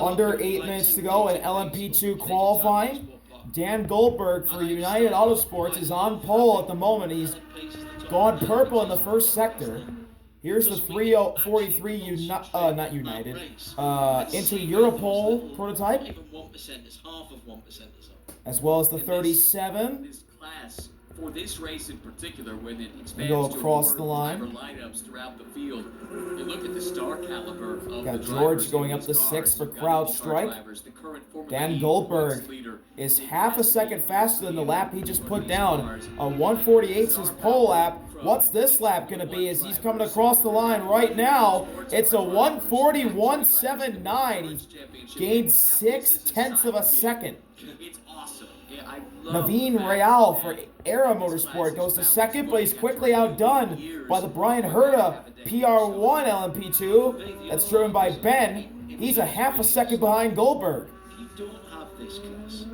Under 8 minutes to go in LMP2 qualifying. Dan Goldberg for United Autosports is on pole at the moment. He's gone purple in the first sector. Here's the 343 not United, Inter Europol prototype, as well as the 37. For this race in particular, when it expands go across the line. Lineups throughout the field, you look at the star caliber of Got the George going up to 6 for crowd strike. Dan Goldberg is half a second faster than the lap he just put down. A 1:48 is his pole lap. What's this lap going to be as he's coming across the line right now? It's a 1:40.179. He's gained 0.6 of a second. Naveen Real for Era Motorsport goes to second, but he's quickly outdone by the Brian Herta PR1 LMP2 that's driven by Ben. He's a half a second behind Goldberg. You don't have this, Chris.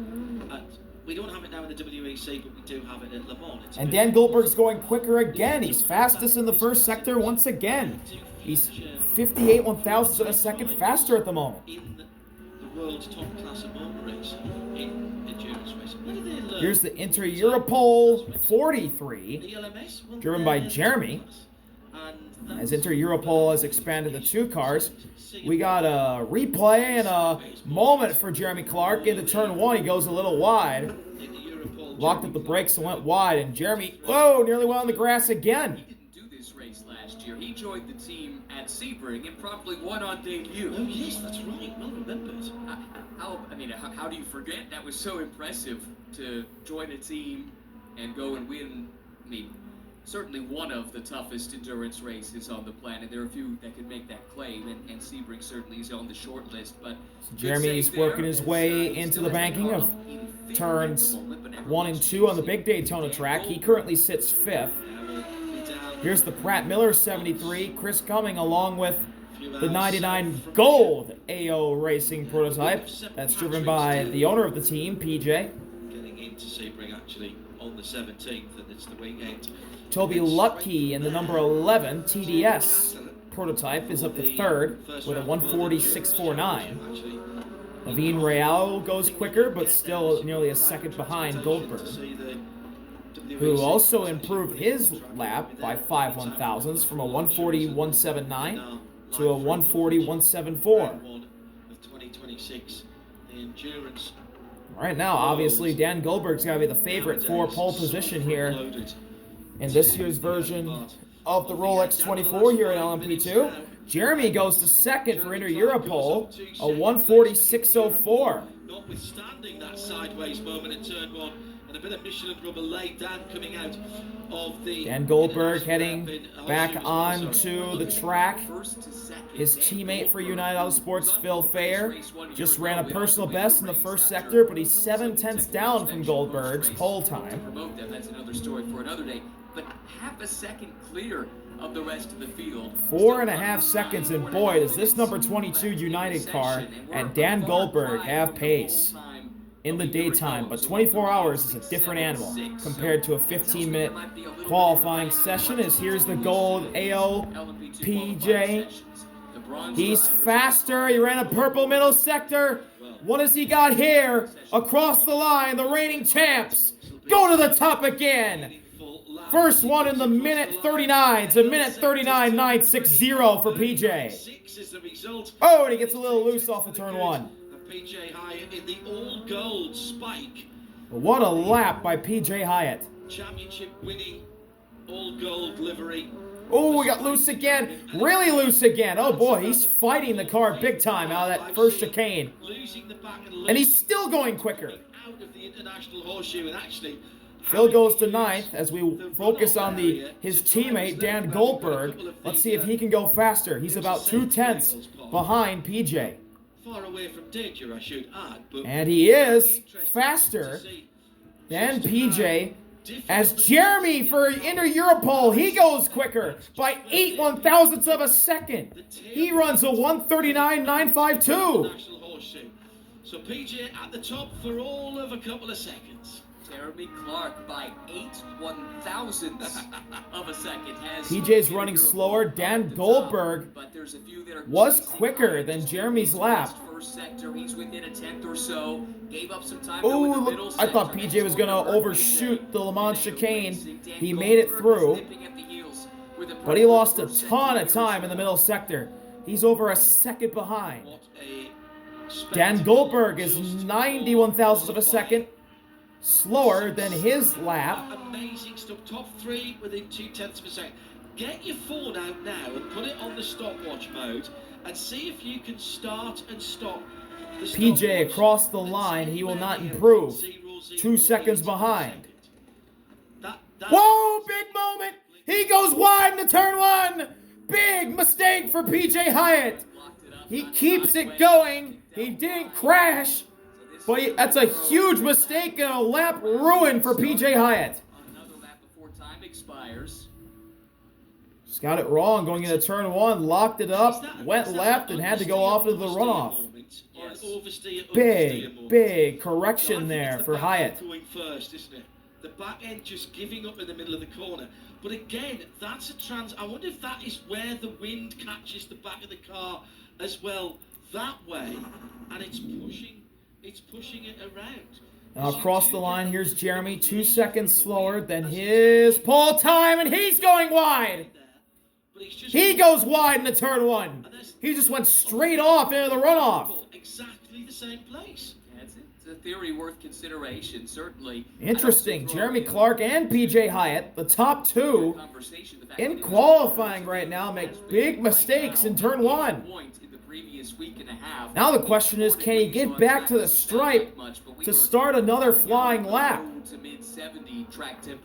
We don't have it now in the WEC, but we do have it at Le Mans. And Dan Goldberg's going quicker again. He's fastest in the first sector once again. He's 58 1/1000ths of a second faster at the moment. In the world's top class of motor racing in endurance racing. Where do they learn? Here's the Inter Europol 43, driven by Jeremy. As Inter Europol has expanded to 2 cars, we got a replay and a moment for Jeremy Clark into turn 1. He goes a little wide. Locked up the brakes and went wide, and Jeremy, nearly went on the grass again. He didn't do this race last year. He joined the team at Sebring and promptly won on debut. Oh yes, that's right. Well remembered. How do you forget? That was so impressive to join a team and go and win. Certainly one of the toughest endurance races on the planet. There are a few that can make that claim, and Sebring certainly is on the short list. But Jeremy's working his way into the banking of turns 1 and 2 on the big Daytona track. He currently sits 5th. Here's the Pratt Miller 73, Chris Cumming along with the 99 Gold AO Racing prototype. That's driven by the owner of the team, PJ. Getting into Sebring actually on the 17th, and it's the weekend. Toby Lutke in the number 11 TDS prototype is up to 3rd with a 1:40.649. Naveen Real goes quicker, but still nearly a second behind Goldberg, who also improved his lap by 5 1/1000ths from a 1:40.179 to a 1:40.174. Right now, obviously, Dan Goldberg's got to be the favorite for pole position here in this year's version of the Rolex 24 here in LMP2. Jeremy goes to second for Inter Europol, a 1:40.604. Notwithstanding that sideways moment in turn 1 and a bit of Michelin rubber laid down coming out of the... Dan Goldberg heading back onto the track. His teammate for United Autosports, Phil Fair, just ran a personal best in the first sector, but he's 7/10ths down from Goldberg's pole time. That's another story for another day. But half a second clear of the rest of the field. 4.5 seconds, and boy, does this number 22 United car and Dan Goldberg have pace in the daytime, but 24 hours is a different animal compared to a 15-minute qualifying session. As here's the Gold AO PJ. He's faster. He ran a purple middle sector. What has he got here? Across the line, the reigning champs go to the top again. First one in the minute 39. It's a minute 39.960 for PJ. And he gets a little loose off of turn 1. PJ Hyatt in the all-gold spike. What a lap by PJ Hyatt. Championship winning all-gold livery. Oh, we got loose again. Really loose again. Oh boy, he's fighting the car big time out of that first chicane. And he's still going quicker. Out of the international horseshoe and actually Phil goes to 9th as we focus on his teammate, Dan Goldberg. Let's see if he can go faster. He's about 2/10ths behind PJ. Far away from danger, I should add. And he is faster than PJ. As Jeremy for Inter Europol, he goes quicker by 8 1/1000ths of a second. He runs a 1:39.952. So PJ at the top for all of a couple of seconds. Jeremy Clark by 8/1000ths of a second. PJ's running slower. Dan Goldberg was quicker than Jeremy's lap. First sector, he's within a tenth or so. Gave up some time. Ooh, I thought PJ was going to overshoot the Le Mans chicane. He made it through, but he lost a ton of time in the middle sector. He's over a second behind. Dan Goldberg is 91,000ths of a second slower than his lap. Amazing stuff. Top 3 within 0.2 of a second. Get your phone out now and put it on the stopwatch mode and see if you can start and stop the PJ across the line. He will not improve. 2 seconds behind. Whoa, big moment. He goes wide into turn 1. Big mistake for PJ Hyatt. He keeps it going. He didn't crash, but that's a huge mistake and a lap ruin for PJ Hyatt. Another lap before time expires. Just got it wrong going into turn 1, locked it up, went left, and had to go off into the runoff. Big correction there for Hyatt. Going first, isn't it? The back end just giving up in the middle of the corner. But again, that's a I wonder if that is where the wind catches the back of the car as well that way, and it's pushing it around. Now across the line, here's Jeremy, 2 seconds slower than his pole time, and he's going wide. He goes wide into turn 1. He just went straight off into the runoff. Exactly the same place. It's a theory worth consideration, certainly. Interesting. Jeremy Clark and PJ Hyatt, the top 2 in qualifying right now, make big mistakes in turn 1. Now the question is, can he get back to the stripe to start another flying lap?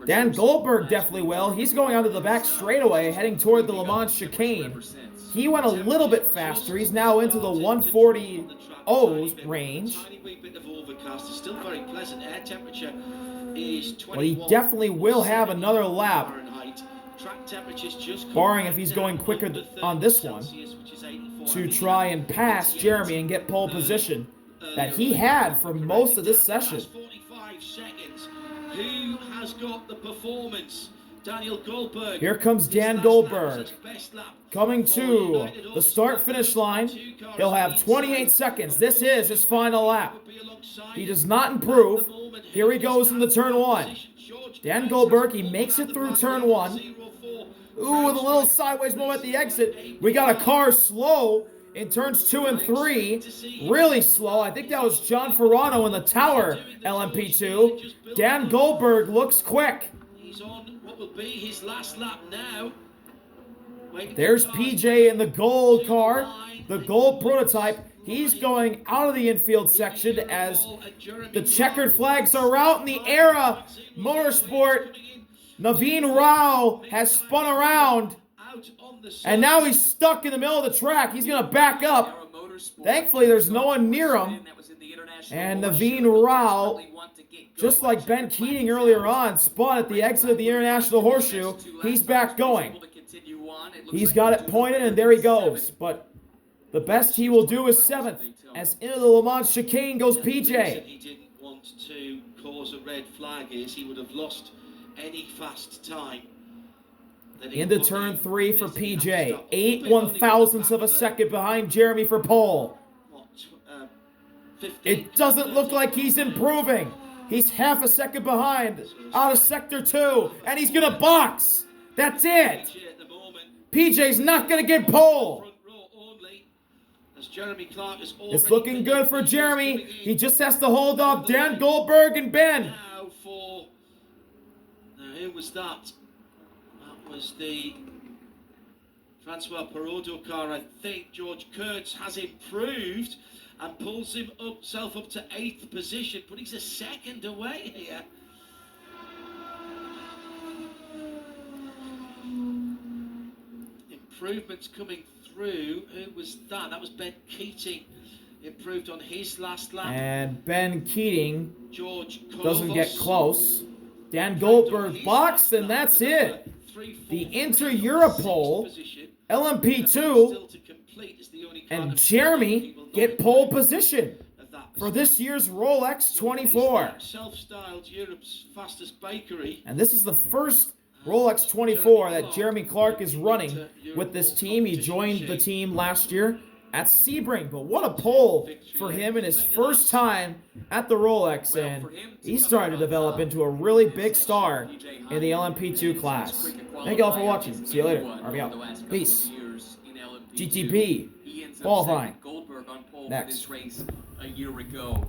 Dan Goldberg definitely will. He's going onto the back straightaway, heading toward the Le Mans chicane. He went a little bit faster. He's now into the 140's range. But he definitely will have another lap, barring if he's going quicker on this one, to try and pass Jeremy and get pole position that he had for most of this session. 45 seconds. Who has got the performance? Daniel Goldberg. Here comes Dan Goldberg coming to the start-finish line. He'll have 28 seconds. This is his final lap. He does not improve. Here he goes into turn 1. Dan Goldberg, he makes it through turn 1. Ooh, with a little sideways moment at the exit. We got a car slow in turns 2 and 3. Really slow. I think that was John Ferrano in the tower LMP2. Dan Goldberg looks quick. He's on what will be his last lap now. There's PJ in the gold car, the gold prototype. He's going out of the infield section as the checkered flags are out in the era motorsport. Naveen Rao has spun around, and now he's stuck in the middle of the track. He's going to back up. Thankfully, there's no one near him. And Naveen Rao, just like Ben Keating earlier on, spun at the exit of the International Horseshoe. He's back going. He's got it pointed, and there he goes. But the best he will do is 7th, as into the Le Mans chicane goes PJ. He didn't want to cause a red flag is he would have lost any fast time. Into turn 3 for PJ. 8/1000ths of a second behind Jeremy for pole. It doesn't look like he's improving. He's half a second behind out of sector 2, and he's going to box. That's it. PJ's not going to get pole. It's looking good for Jeremy. He just has to hold off Dan Goldberg and Ben. Who was that? That was the Francois Perraudot car, I think. George Kurtz has improved and pulls himself up to 8th position, but he's a second away here. Improvements coming through. Who was that? That was Ben Keating. Improved on his last lap. And Ben Keating George doesn't get close. Dan Goldberg boxed, and that's it. The Inter Europol, LMP2, and Jeremy get pole position. for this year's Rolex 24. Self-styled Europe's fastest bakery. And this is the first Rolex 24 that Jeremy Clark is running with this team. He joined the team last year at Sebring, but what a pull for him in his first time at the Rolex, and he's starting to develop into a really big star in the LMP2 class. Thank you all for watching. See you later. RV out. Peace. GTP qualifying. Goldberg on pole Next. for this race a year ago.